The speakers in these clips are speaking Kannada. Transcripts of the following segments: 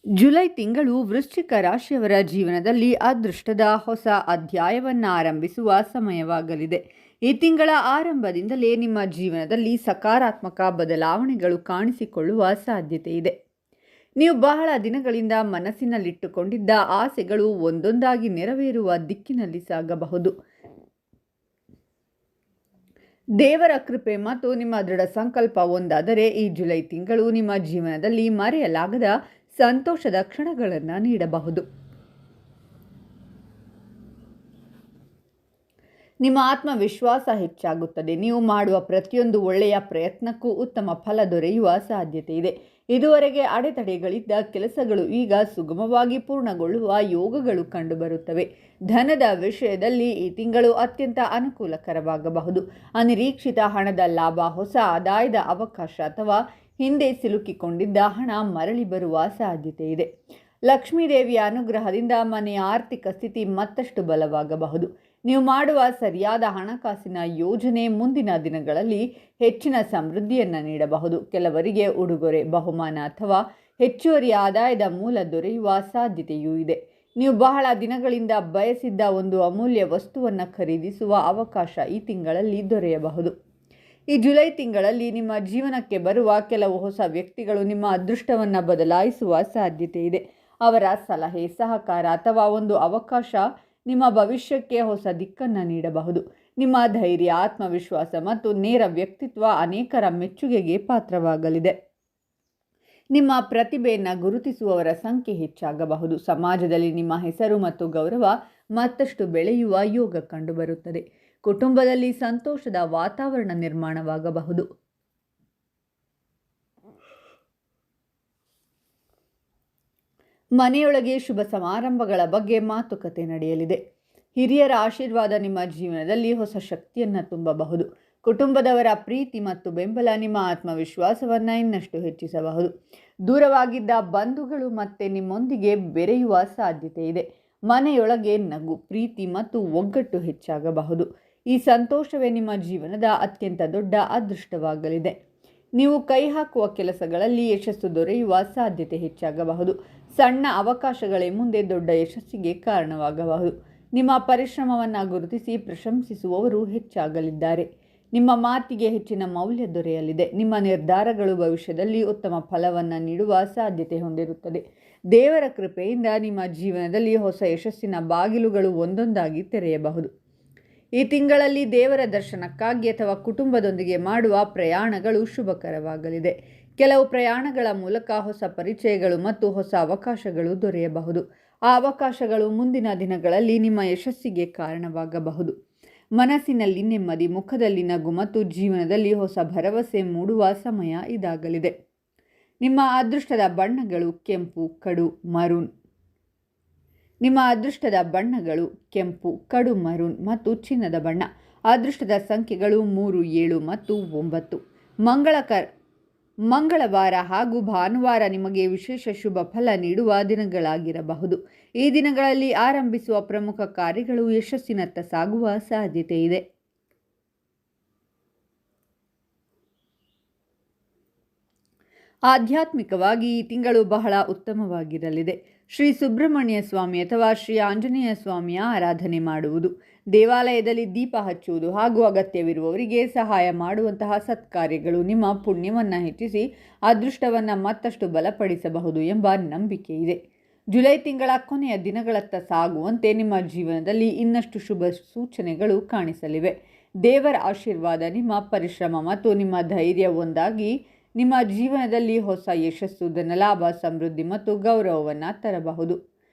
ಜುಲೈ ತಿಂಗಳು ವೃಶ್ಚಿಕ ರಾಶಿಯವರ ಜೀವನದಲ್ಲಿ ಅದೃಷ್ಟದ ಹೊಸ ಅಧ್ಯಾಯವನ್ನು ಆರಂಭಿಸುವ ಸಮಯವಾಗಲಿದೆ. ಈ ತಿಂಗಳ ಆರಂಭದಿಂದಲೇ ನಿಮ್ಮ ಜೀವನದಲ್ಲಿ ಸಕಾರಾತ್ಮಕ ಬದಲಾವಣೆಗಳು ಕಾಣಿಸಿಕೊಳ್ಳುವ ಸಾಧ್ಯತೆ ಇದೆ. ನೀವು ಬಹಳ ದಿನಗಳಿಂದ ಮನಸ್ಸಿನಲ್ಲಿಟ್ಟುಕೊಂಡಿದ್ದ ಆಸೆಗಳು ಒಂದೊಂದಾಗಿ ನೆರವೇರುವ ದಿಕ್ಕಿನಲ್ಲಿ ಸಾಗಬಹುದು. ದೇವರ ಕೃಪೆ ಮತ್ತು ನಿಮ್ಮ ದೃಢ ಸಂಕಲ್ಪ ಒಂದಾದರೆ ಈ ಜುಲೈ ತಿಂಗಳು ನಿಮ್ಮ ಜೀವನದಲ್ಲಿ ಮರೆಯಲಾಗದ ಸಂತೋಷದ ಕ್ಷಣಗಳನ್ನು ನೀಡಬಹುದು. ನಿಮ್ಮ ಆತ್ಮವಿಶ್ವಾಸ ಹೆಚ್ಚಾಗುತ್ತದೆ. ನೀವು ಮಾಡುವ ಪ್ರತಿಯೊಂದು ಒಳ್ಳೆಯ ಪ್ರಯತ್ನಕ್ಕೂ ಉತ್ತಮ ಫಲ ದೊರೆಯುವ ಸಾಧ್ಯತೆ ಇದೆ. ಇದುವರೆಗೆ ಅಡೆತಡೆಗಳಿದ್ದ ಕೆಲಸಗಳು ಈಗ ಸುಗಮವಾಗಿ ಪೂರ್ಣಗೊಳ್ಳುವ ಯೋಗಗಳು ಕಂಡುಬರುತ್ತವೆ. ಧನದ ವಿಷಯದಲ್ಲಿ ಈ ತಿಂಗಳು ಅತ್ಯಂತ ಅನುಕೂಲಕರವಾಗಬಹುದು. ಅನಿರೀಕ್ಷಿತ ಹಣದ ಲಾಭ, ಹೊಸ ಆದಾಯದ ಅವಕಾಶ ಅಥವಾ ಹಿಂದೆ ಸಿಲುಕಿಕೊಂಡಿದ್ದ ಹಣ ಮರಳಿ ಬರುವ ಸಾಧ್ಯತೆ ಇದೆ. ಲಕ್ಷ್ಮೀದೇವಿಯ ಅನುಗ್ರಹದಿಂದ ಮನೆಯ ಆರ್ಥಿಕ ಸ್ಥಿತಿ ಮತ್ತಷ್ಟು ಬಲವಾಗಬಹುದು. ನೀವು ಮಾಡುವ ಸರಿಯಾದ ಹಣಕಾಸಿನ ಯೋಜನೆ ಮುಂದಿನ ದಿನಗಳಲ್ಲಿ ಹೆಚ್ಚಿನ ಸಮೃದ್ಧಿಯನ್ನು ನೀಡಬಹುದು. ಕೆಲವರಿಗೆ ಉಡುಗೊರೆ, ಬಹುಮಾನ ಅಥವಾ ಹೆಚ್ಚುವರಿ ಆದಾಯದ ಮೂಲ ದೊರೆಯುವ ಸಾಧ್ಯತೆಯೂ ಇದೆ. ನೀವು ಬಹಳ ದಿನಗಳಿಂದ ಬಯಸಿದ್ದ ಒಂದು ಅಮೂಲ್ಯ ವಸ್ತುವನ್ನು ಖರೀದಿಸುವ ಅವಕಾಶ ಈ ತಿಂಗಳಲ್ಲಿ ದೊರೆಯಬಹುದು. ಈ ಜುಲೈ ತಿಂಗಳಲ್ಲಿ ನಿಮ್ಮ ಜೀವನಕ್ಕೆ ಬರುವ ಕೆಲವು ಹೊಸ ವ್ಯಕ್ತಿಗಳು ನಿಮ್ಮ ಅದೃಷ್ಟವನ್ನು ಬದಲಾಯಿಸುವ ಸಾಧ್ಯತೆ ಇದೆ. ಅವರ ಸಲಹೆ, ಸಹಕಾರ ಅಥವಾ ಒಂದು ಅವಕಾಶ ನಿಮ್ಮ ಭವಿಷ್ಯಕ್ಕೆ ಹೊಸ ದಿಕ್ಕನ್ನು ನೀಡಬಹುದು. ನಿಮ್ಮ ಧೈರ್ಯ, ಆತ್ಮವಿಶ್ವಾಸ ಮತ್ತು ನೇರ ವ್ಯಕ್ತಿತ್ವ ಅನೇಕರ ಮೆಚ್ಚುಗೆಗೆ ಪಾತ್ರವಾಗಲಿದೆ. ನಿಮ್ಮ ಪ್ರತಿಭೆಯನ್ನು ಗುರುತಿಸುವವರ ಸಂಖ್ಯೆ ಹೆಚ್ಚಾಗಬಹುದು. ಸಮಾಜದಲ್ಲಿ ನಿಮ್ಮ ಹೆಸರು ಮತ್ತು ಗೌರವ ಮತ್ತಷ್ಟು ಬೆಳೆಯುವ ಯೋಗ ಕಂಡುಬರುತ್ತದೆ. ಕುಟುಂಬದಲ್ಲಿ ಸಂತೋಷದ ವಾತಾವರಣ ನಿರ್ಮಾಣವಾಗಬಹುದು. ಮನೆಯೊಳಗೆ ಶುಭ ಸಮಾರಂಭಗಳ ಬಗ್ಗೆ ಮಾತುಕತೆ ನಡೆಯಲಿದೆ. ಹಿರಿಯರ ಆಶೀರ್ವಾದ ನಿಮ್ಮ ಜೀವನದಲ್ಲಿ ಹೊಸ ಶಕ್ತಿಯನ್ನು ತುಂಬಬಹುದು. ಕುಟುಂಬದವರ ಪ್ರೀತಿ ಮತ್ತು ಬೆಂಬಲ ನಿಮ್ಮ ಆತ್ಮವಿಶ್ವಾಸವನ್ನು ಇನ್ನಷ್ಟು ಹೆಚ್ಚಿಸಬಹುದು. ದೂರವಾಗಿದ್ದ ಬಂಧುಗಳು ಮತ್ತೆ ನಿಮ್ಮೊಂದಿಗೆ ಬೆರೆಯುವ ಸಾಧ್ಯತೆ ಇದೆ. ಮನೆಯೊಳಗೆ ನಗು, ಪ್ರೀತಿ ಮತ್ತು ಒಗ್ಗಟ್ಟು ಹೆಚ್ಚಾಗಬಹುದು. ಈ ಸಂತೋಷವೇ ನಿಮ್ಮ ಜೀವನದ ಅತ್ಯಂತ ದೊಡ್ಡ ಅದೃಷ್ಟವಾಗಲಿದೆ. ನೀವು ಕೈ ಹಾಕುವ ಕೆಲಸಗಳಲ್ಲಿ ಯಶಸ್ಸು ದೊರೆಯುವ ಸಾಧ್ಯತೆ ಹೆಚ್ಚಾಗಬಹುದು. ಸಣ್ಣ ಅವಕಾಶಗಳೇ ಮುಂದೆ ದೊಡ್ಡ ಯಶಸ್ಸಿಗೆ ಕಾರಣವಾಗಬಹುದು. ನಿಮ್ಮ ಪರಿಶ್ರಮವನ್ನು ಗುರುತಿಸಿ ಪ್ರಶಂಸಿಸುವವರು ಹೆಚ್ಚಾಗಲಿದ್ದಾರೆ. ನಿಮ್ಮ ಮಾತಿಗೆ ಹೆಚ್ಚಿನ ಮೌಲ್ಯ ದೊರೆಯಲಿದೆ. ನಿಮ್ಮ ನಿರ್ಧಾರಗಳು ಭವಿಷ್ಯದಲ್ಲಿ ಉತ್ತಮ ಫಲವನ್ನು ನೀಡುವ ಸಾಧ್ಯತೆ ಹೊಂದಿರುತ್ತದೆ. ದೇವರ ಕೃಪೆಯಿಂದ ನಿಮ್ಮ ಜೀವನದಲ್ಲಿ ಹೊಸ ಯಶಸ್ಸಿನ ಬಾಗಿಲುಗಳು ಒಂದೊಂದಾಗಿ ತೆರೆಯಬಹುದು. ಈ ತಿಂಗಳಲ್ಲಿ ದೇವರ ದರ್ಶನಕ್ಕಾಗಿ ಅಥವಾ ಕುಟುಂಬದೊಂದಿಗೆ ಮಾಡುವ ಪ್ರಯಾಣಗಳು ಶುಭಕರವಾಗಲಿದೆ. ಕೆಲವು ಪ್ರಯಾಣಗಳ ಮೂಲಕ ಹೊಸ ಪರಿಚಯಗಳು ಮತ್ತು ಹೊಸ ಅವಕಾಶಗಳು ದೊರೆಯಬಹುದು. ಆ ಅವಕಾಶಗಳು ಮುಂದಿನ ದಿನಗಳಲ್ಲಿ ನಿಮ್ಮ ಯಶಸ್ಸಿಗೆ ಕಾರಣವಾಗಬಹುದು. ಮನಸ್ಸಿನಲ್ಲಿ ನೆಮ್ಮದಿ, ಮುಖದಲ್ಲಿ ನಗು ಮತ್ತು ಜೀವನದಲ್ಲಿ ಹೊಸ ಭರವಸೆ ಮೂಡುವ ಸಮಯ ಇದಾಗಲಿದೆ. ನಿಮ್ಮ ಅದೃಷ್ಟದ ಬಣ್ಣಗಳು ಕೆಂಪು, ಕಡು, ಮರೂನ್. ನಿಮ್ಮ ಅದೃಷ್ಟದ ಬಣ್ಣಗಳು ಕೆಂಪು, ಕಡು ಮರೂನ್ ಮತ್ತು ಚಿನ್ನದ ಬಣ್ಣ. ಅದೃಷ್ಟದ ಸಂಖ್ಯೆಗಳು 3, 7 ಮತ್ತು 9. ಮಂಗಳವಾರ ಹಾಗೂ ಭಾನುವಾರ ನಿಮಗೆ ವಿಶೇಷ ಶುಭ ಫಲ ನೀಡುವ ದಿನಗಳಾಗಿರಬಹುದು. ಈ ದಿನಗಳಲ್ಲಿ ಆರಂಭಿಸುವ ಪ್ರಮುಖ ಕಾರ್ಯಗಳು ಯಶಸ್ಸಿನತ್ತ ಸಾಗುವ ಸಾಧ್ಯತೆ ಇದೆ. ಆಧ್ಯಾತ್ಮಿಕವಾಗಿ ಈ ತಿಂಗಳು ಬಹಳ ಉತ್ತಮವಾಗಿರಲಿದೆ. ಶ್ರೀ ಸುಬ್ರಹ್ಮಣ್ಯ ಸ್ವಾಮಿ ಅಥವಾ ಶ್ರೀ ಆಂಜನೇಯ ಸ್ವಾಮಿಯ ಆರಾಧನೆ ಮಾಡುವುದು, ದೇವಾಲಯದಲ್ಲಿ ದೀಪ ಹಚ್ಚುವುದು ಹಾಗೂ ಅಗತ್ಯವಿರುವವರಿಗೆ ಸಹಾಯ ಮಾಡುವಂತಹ ಸತ್ಕಾರ್ಯಗಳು ನಿಮ್ಮ ಪುಣ್ಯವನ್ನು ಹೆಚ್ಚಿಸಿ ಅದೃಷ್ಟವನ್ನು ಮತ್ತಷ್ಟು ಬಲಪಡಿಸಬಹುದು ಎಂಬ ನಂಬಿಕೆ ಇದೆ. ಜುಲೈ ತಿಂಗಳ ಕೊನೆಯ ದಿನಗಳತ್ತ ಸಾಗುವಂತೆ ನಿಮ್ಮ ಜೀವನದಲ್ಲಿ ಇನ್ನಷ್ಟು ಶುಭ ಸೂಚನೆಗಳು ಕಾಣಿಸಲಿವೆ. ದೇವರ ಆಶೀರ್ವಾದ, ನಿಮ್ಮ ಪರಿಶ್ರಮ ಮತ್ತು ನಿಮ್ಮ ಧೈರ್ಯ ಒಂದಾಗಿ ನಿಮ್ಮ ಜೀವನದಲ್ಲಿ ಹೊಸ ಯಶಸ್ಸು, ಧನಲಾಭ, ಸಮೃದ್ಧಿ ಮತ್ತು ಗೌರವವನ್ನು ತರಬಹುದು.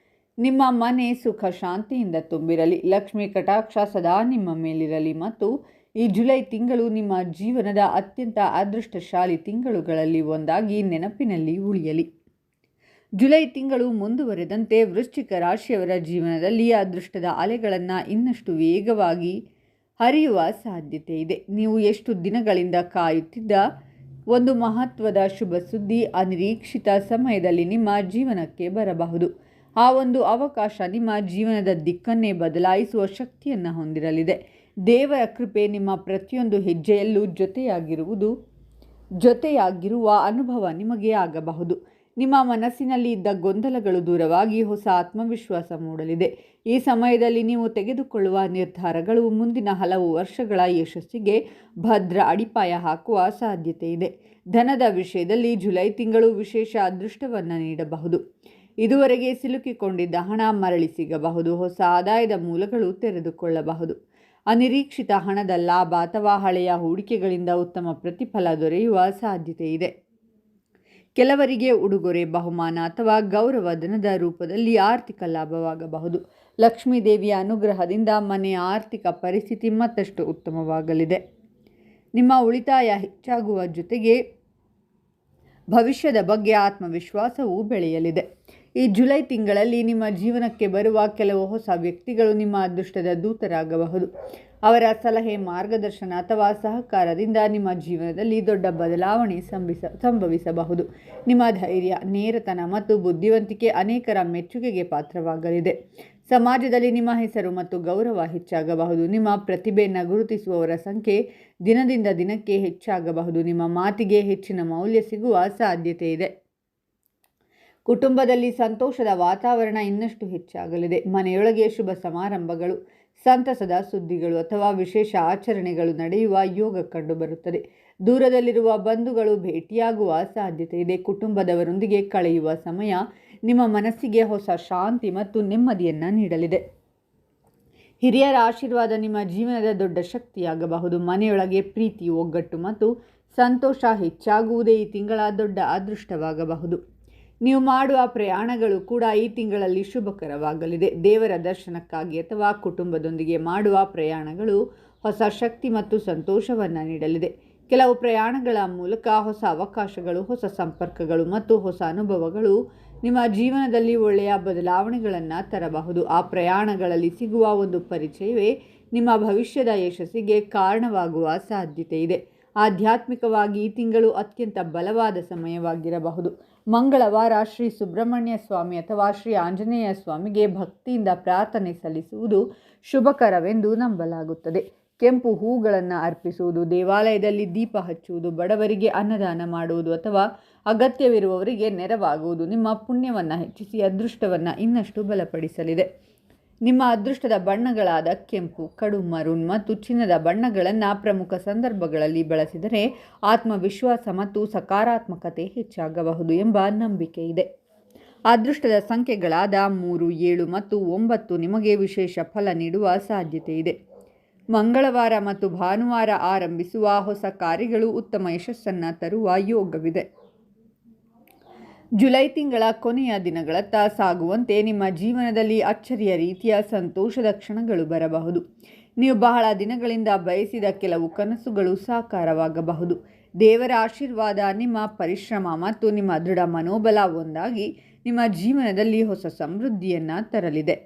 ನಿಮ್ಮ ಮನೆ ಸುಖ ಶಾಂತಿಯಿಂದ ತುಂಬಿರಲಿ. ಲಕ್ಷ್ಮೀ ಕಟಾಕ್ಷ ಸದಾ ನಿಮ್ಮ ಮೇಲಿರಲಿ ಮತ್ತು ಈ ಜುಲೈ ತಿಂಗಳು ನಿಮ್ಮ ಜೀವನದ ಅತ್ಯಂತ ಅದೃಷ್ಟಶಾಲಿ ತಿಂಗಳುಗಳಲ್ಲಿ ಒಂದಾಗಿ ನೆನಪಿನಲ್ಲಿ ಉಳಿಯಲಿ. ಜುಲೈ ತಿಂಗಳು ಮುಂದುವರೆದಂತೆ ವೃಶ್ಚಿಕ ರಾಶಿಯವರ ಜೀವನದಲ್ಲಿ ಅದೃಷ್ಟದ ಅಲೆಗಳನ್ನು ಇನ್ನಷ್ಟು ವೇಗವಾಗಿ ಹರಿಯುವ ಸಾಧ್ಯತೆ ಇದೆ. ನೀವು ಎಷ್ಟು ದಿನಗಳಿಂದ ಕಾಯುತ್ತಿದ್ದ ಒಂದು ಮಹತ್ವದ ಶುಭ ಸುದ್ದಿ ಅನಿರೀಕ್ಷಿತ ಸಮಯದಲ್ಲಿ ನಿಮ್ಮ ಜೀವನಕ್ಕೆ ಬರಬಹುದು. ಆ ಒಂದು ಅವಕಾಶ ನಿಮ್ಮ ಜೀವನದ ದಿಕ್ಕನ್ನೇ ಬದಲಾಯಿಸುವ ಶಕ್ತಿಯನ್ನು ಹೊಂದಿರಲಿದೆ. ದೇವರ ಕೃಪೆ ನಿಮ್ಮ ಪ್ರತಿಯೊಂದು ಹೆಜ್ಜೆಯಲ್ಲೂ ಜೊತೆಯಾಗಿರುವ ಅನುಭವ ನಿಮಗೆ ಆಗಬಹುದು. ನಿಮ್ಮ ಮನಸ್ಸಿನಲ್ಲಿ ಇದ್ದ ಗೊಂದಲಗಳು ದೂರವಾಗಿ ಹೊಸ ಆತ್ಮವಿಶ್ವಾಸ ಮೂಡಲಿದೆ. ಈ ಸಮಯದಲ್ಲಿ ನೀವು ತೆಗೆದುಕೊಳ್ಳುವ ನಿರ್ಧಾರಗಳು ಮುಂದಿನ ಹಲವು ವರ್ಷಗಳ ಯಶಸ್ಸಿಗೆ ಭದ್ರ ಅಡಿಪಾಯ ಹಾಕುವ ಸಾಧ್ಯತೆ ಇದೆ. ಧನದ ವಿಷಯದಲ್ಲಿ ಜುಲೈ ತಿಂಗಳು ವಿಶೇಷ ಅದೃಷ್ಟವನ್ನು ನೀಡಬಹುದು. ಇದುವರೆಗೆ ಸಿಲುಕಿಕೊಂಡಿದ್ದ ಹಣ ಮರಳಿ ಸಿಗಬಹುದು. ಹೊಸ ಆದಾಯದ ಮೂಲಗಳು ತೆರೆದುಕೊಳ್ಳಬಹುದು. ಅನಿರೀಕ್ಷಿತ ಹಣದ ಲಾಭ ಅಥವಾ ಹಳೆಯ ಹೂಡಿಕೆಗಳಿಂದ ಉತ್ತಮ ಪ್ರತಿಫಲ ದೊರೆಯುವ ಸಾಧ್ಯತೆ ಇದೆ. ಕೆಲವರಿಗೆ ಉಡುಗೊರೆ, ಬಹುಮಾನ ಅಥವಾ ಗೌರವಧನದ ರೂಪದಲ್ಲಿ ಆರ್ಥಿಕ ಲಾಭವಾಗಬಹುದು. ಲಕ್ಷ್ಮೀ ದೇವಿಯ ಅನುಗ್ರಹದಿಂದ ಮನೆಯ ಆರ್ಥಿಕ ಪರಿಸ್ಥಿತಿ ಮತ್ತಷ್ಟು ಉತ್ತಮವಾಗಲಿದೆ. ನಿಮ್ಮ ಉಳಿತಾಯ ಹೆಚ್ಚಾಗುವ ಜೊತೆಗೆ ಭವಿಷ್ಯದ ಬಗ್ಗೆ ಆತ್ಮವಿಶ್ವಾಸವೂ ಬೆಳೆಯಲಿದೆ. ಈ ಜುಲೈ ತಿಂಗಳಲ್ಲಿ ನಿಮ್ಮ ಜೀವನಕ್ಕೆ ಬರುವ ಕೆಲವು ಹೊಸ ವ್ಯಕ್ತಿಗಳು ನಿಮ್ಮ ಅದೃಷ್ಟದ ದೂತರಾಗಬಹುದು. ಅವರ ಸಲಹೆ, ಮಾರ್ಗದರ್ಶನ ಅಥವಾ ಸಹಕಾರದಿಂದ ನಿಮ್ಮ ಜೀವನದಲ್ಲಿ ದೊಡ್ಡ ಬದಲಾವಣೆ ಸಂಭವಿಸಬಹುದು. ನಿಮ್ಮ ಧೈರ್ಯ, ನೇರತನ ಮತ್ತು ಬುದ್ಧಿವಂತಿಕೆ ಅನೇಕರ ಮೆಚ್ಚುಗೆಗೆ ಪಾತ್ರವಾಗಲಿದೆ. ಸಮಾಜದಲ್ಲಿ ನಿಮ್ಮ ಹೆಸರು ಮತ್ತು ಗೌರವ ಹೆಚ್ಚಾಗಬಹುದು. ನಿಮ್ಮ ಪ್ರತಿಭೆಯನ್ನು ಗುರುತಿಸುವವರ ಸಂಖ್ಯೆ ದಿನದಿಂದ ದಿನಕ್ಕೆ ಹೆಚ್ಚಾಗಬಹುದು. ನಿಮ್ಮ ಮಾತಿಗೆ ಹೆಚ್ಚಿನ ಮೌಲ್ಯ ಸಿಗುವ ಸಾಧ್ಯತೆ ಇದೆ. ಕುಟುಂಬದಲ್ಲಿ ಸಂತೋಷದ ವಾತಾವರಣ ಇನ್ನಷ್ಟು ಹೆಚ್ಚಾಗಲಿದೆ. ಮನೆಯೊಳಗೆ ಶುಭ ಸಮಾರಂಭಗಳು, ಸಂತಸದ ಸುದ್ದಿಗಳು ಅಥವಾ ವಿಶೇಷ ಆಚರಣೆಗಳು ನಡೆಯುವ ಯೋಗ ಕಂಡುಬರುತ್ತದೆ. ದೂರದಲ್ಲಿರುವ ಬಂಧುಗಳು ಭೇಟಿಯಾಗುವ ಸಾಧ್ಯತೆ ಇದೆ. ಕುಟುಂಬದವರೊಂದಿಗೆ ಕಳೆಯುವ ಸಮಯ ನಿಮ್ಮ ಮನಸ್ಸಿಗೆ ಹೊಸ ಶಾಂತಿ ಮತ್ತು ನೆಮ್ಮದಿಯನ್ನು ನೀಡಲಿದೆ. ಹಿರಿಯರ ಆಶೀರ್ವಾದ ನಿಮ್ಮ ಜೀವನದ ದೊಡ್ಡ ಶಕ್ತಿಯಾಗಬಹುದು. ಮನೆಯೊಳಗೆ ಪ್ರೀತಿ, ಒಗ್ಗಟ್ಟು ಮತ್ತು ಸಂತೋಷ ಹೆಚ್ಚಾಗುವುದೇ ಈ ತಿಂಗಳ ದೊಡ್ಡ ಅದೃಷ್ಟವಾಗಬಹುದು. ನೀವು ಮಾಡುವ ಪ್ರಯಾಣಗಳು ಕೂಡ ಈ ತಿಂಗಳಲ್ಲಿ ಶುಭಕರವಾಗಲಿದೆ. ದೇವರ ದರ್ಶನಕ್ಕಾಗಿ ಅಥವಾ ಕುಟುಂಬದೊಂದಿಗೆ ಮಾಡುವ ಪ್ರಯಾಣಗಳು ಹೊಸ ಶಕ್ತಿ ಮತ್ತು ಸಂತೋಷವನ್ನು ನೀಡಲಿದೆ. ಕೆಲವು ಪ್ರಯಾಣಗಳ ಮೂಲಕ ಹೊಸ ಅವಕಾಶಗಳು, ಹೊಸ ಸಂಪರ್ಕಗಳು ಮತ್ತು ಹೊಸ ಅನುಭವಗಳು ನಿಮ್ಮ ಜೀವನದಲ್ಲಿ ಒಳ್ಳೆಯ ಬದಲಾವಣೆಗಳನ್ನು ತರಬಹುದು. ಆ ಪ್ರಯಾಣಗಳಲ್ಲಿ ಸಿಗುವ ಒಂದು ಪರಿಚಯವೇ ನಿಮ್ಮ ಭವಿಷ್ಯದ ಯಶಸ್ಸಿಗೆ ಕಾರಣವಾಗುವ ಸಾಧ್ಯತೆ ಇದೆ. ಆಧ್ಯಾತ್ಮಿಕವಾಗಿ ಈ ತಿಂಗಳು ಅತ್ಯಂತ ಬಲವಾದ ಸಮಯವಾಗಿರಬಹುದು. ಮಂಗಳವಾರ ಶ್ರೀ ಸುಬ್ರಹ್ಮಣ್ಯ ಸ್ವಾಮಿ ಅಥವಾ ಶ್ರೀ ಆಂಜನೇಯ ಸ್ವಾಮಿಗೆ ಭಕ್ತಿಯಿಂದ ಪ್ರಾರ್ಥನೆ ಸಲ್ಲಿಸುವುದು ಶುಭಕರವೆಂದು ನಂಬಲಾಗುತ್ತದೆ. ಕೆಂಪು ಹೂಗಳನ್ನು ಅರ್ಪಿಸುವುದು, ದೇವಾಲಯದಲ್ಲಿ ದೀಪ ಹಚ್ಚುವುದು, ಬಡವರಿಗೆ ಅನ್ನದಾನ ಮಾಡುವುದು ಅಥವಾ ಅಗತ್ಯವಿರುವವರಿಗೆ ನೆರವಾಗುವುದು ನಿಮ್ಮ ಪುಣ್ಯವನ್ನು ಹೆಚ್ಚಿಸಿ ಅದೃಷ್ಟವನ್ನು ಇನ್ನಷ್ಟು ಬಲಪಡಿಸಲಿದೆ. ನಿಮ್ಮ ಅದೃಷ್ಟದ ಬಣ್ಣಗಳಾದ ಕೆಂಪು, ಕಡು ಮರೂನ್ ಮತ್ತು ಚಿನ್ನದ ಬಣ್ಣಗಳನ್ನು ಪ್ರಮುಖ ಸಂದರ್ಭಗಳಲ್ಲಿ ಬಳಸಿದರೆ ಆತ್ಮವಿಶ್ವಾಸ ಮತ್ತು ಸಕಾರಾತ್ಮಕತೆ ಹೆಚ್ಚಾಗಬಹುದು ಎಂಬ ನಂಬಿಕೆ ಇದೆ. ಅದೃಷ್ಟದ ಸಂಖ್ಯೆಗಳಾದ 3, 7 ಮತ್ತು 9 ನಿಮಗೆ ವಿಶೇಷ ಫಲ ನೀಡುವ ಸಾಧ್ಯತೆ ಇದೆ. ಮಂಗಳವಾರ ಮತ್ತು ಭಾನುವಾರ ಆರಂಭಿಸುವ ಹೊಸ ಕಾರ್ಯಗಳು ಉತ್ತಮ ಯಶಸ್ಸನ್ನು ತರುವ ಯೋಗವಿದೆ. ಜುಲೈ ತಿಂಗಳ ಕೊನೆಯ ದಿನಗಳತ್ತ ಸಾಗುವಂತೆ ನಿಮ್ಮ ಜೀವನದಲ್ಲಿ ಅಚ್ಚರಿಯ ರೀತಿಯ ಸಂತೋಷದ ಕ್ಷಣಗಳು ಬರಬಹುದು. ನೀವು ಬಹಳ ದಿನಗಳಿಂದ ಬಯಸಿದ ಕೆಲವು ಕನಸುಗಳು ಸಾಕಾರವಾಗಬಹುದು. ದೇವರ ಆಶೀರ್ವಾದ, ನಿಮ್ಮ ಪರಿಶ್ರಮ ಮತ್ತು ನಿಮ್ಮ ದೃಢ ಮನೋಬಲ ಒಂದಾಗಿ ನಿಮ್ಮ ಜೀವನದಲ್ಲಿ ಹೊಸ ಸಮೃದ್ಧಿಯನ್ನು ತರಲಿದೆ.